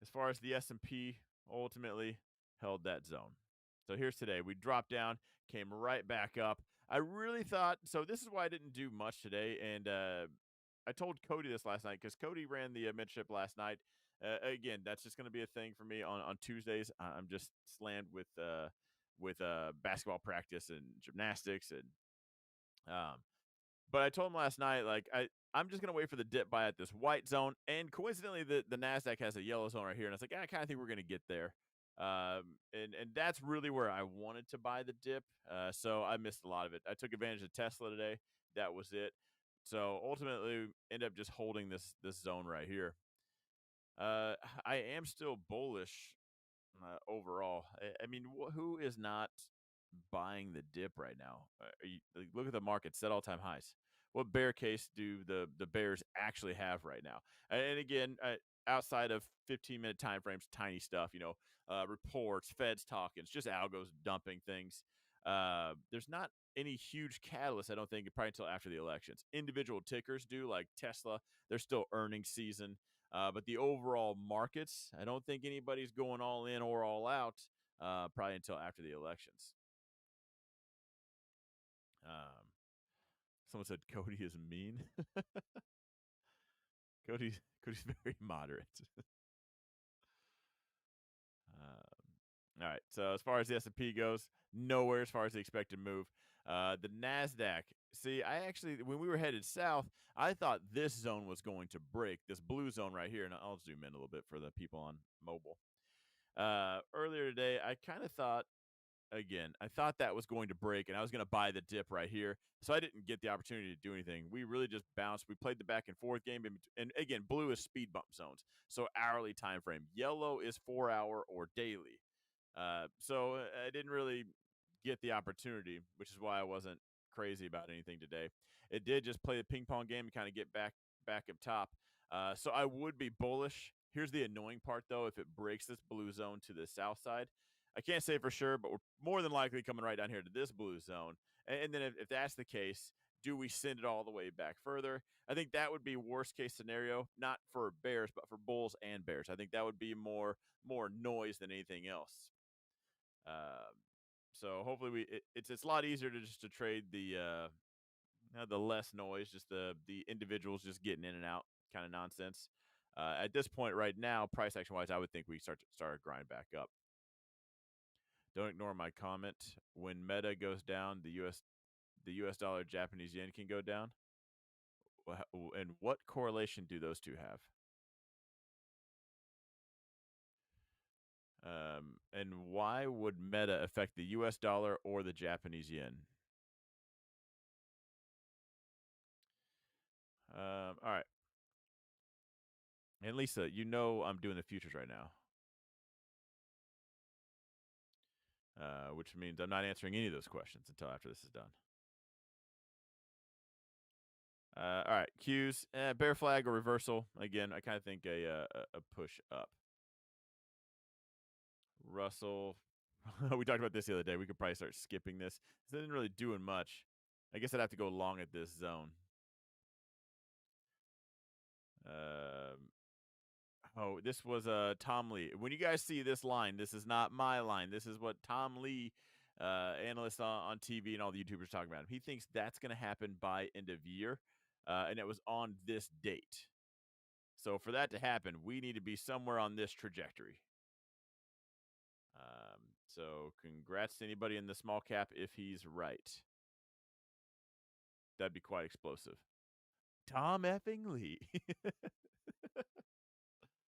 As far as the S&P, ultimately held that zone. So here's today. We dropped down, came right back up. I really thought so. This is why I didn't do much today, and I told Cody this last night because Cody ran the midship last night. Again, that's just going to be a thing for me on Tuesdays. I'm just slammed with basketball practice and gymnastics and um, but I told him last night, like, I'm just gonna wait for the dip buy at this white zone, and coincidentally, the NASDAQ has a yellow zone right here, and I was like, I kind of think we're gonna get there, and that's really where I wanted to buy the dip. So I missed a lot of it. I took advantage of Tesla today. That was it. So ultimately, end up just holding this zone right here. I am still bullish overall. I mean, who is not buying the dip right now? Like, look at the market, set all time highs. What bear case do the Bears actually have right now? And again, outside of 15-minute time frames, tiny stuff, reports, Feds talking, it's just algos dumping things. There's not any huge catalyst, I don't think, probably until after the elections. Individual tickers do, like Tesla, they're still earning season. But the overall markets, I don't think anybody's going all in or all out probably until after the elections. Um, Someone said Cody is mean. Cody's very moderate. All right. So as far as the S&P goes, nowhere as far as the expected move. The Nasdaq. See, I actually, when we were headed south, I thought this zone was going to break, this blue zone right here, and I'll zoom in a little bit for the people on mobile. Earlier today, I kind of thought, again, I thought that was going to break and I was going to buy the dip right here. So I didn't get the opportunity to do anything. We really just bounced. We played the back and forth game. And again, blue is speed bump zones. So hourly time frame. Yellow is 4 hour or daily. So I didn't really get the opportunity, which is why I wasn't crazy about anything today. It did just play the ping pong game and kind of get back up top. So I would be bullish. Here's the annoying part, though. If it breaks this blue zone to the south side, I can't say for sure, but we're more than likely coming right down here to this blue zone. And then if that's the case, do we send it all the way back further? I think that would be worst case scenario, not for bears, but for bulls and bears. I think that would be more noise than anything else. Um, so hopefully it's a lot easier to just to trade the less noise, just the individuals just getting in and out kind of nonsense. At this point right now, price action wise, I would think we start a grind back up. Don't ignore my comment. When Meta goes down, the US dollar, Japanese yen can go down. And what correlation do those two have? And why would Meta affect the US dollar or the Japanese yen? All right. And Lisa, I'm doing the futures right now, which means I'm not answering any of those questions until after this is done. All right, Q's, bear flag or reversal. Again, I kind of think a push up. Russell, we talked about this the other day. We could probably start skipping this. This isn't really doing much. I guess I'd have to go long at this zone. Um, this was Tom Lee. When you guys see this line, this is not my line. This is what Tom Lee, analyst on TV and all the YouTubers talking about him. He thinks that's going to happen by end of year, and it was on this date. So for that to happen, we need to be somewhere on this trajectory. So congrats to anybody in the small cap if he's right. That'd be quite explosive. Tom effing Lee.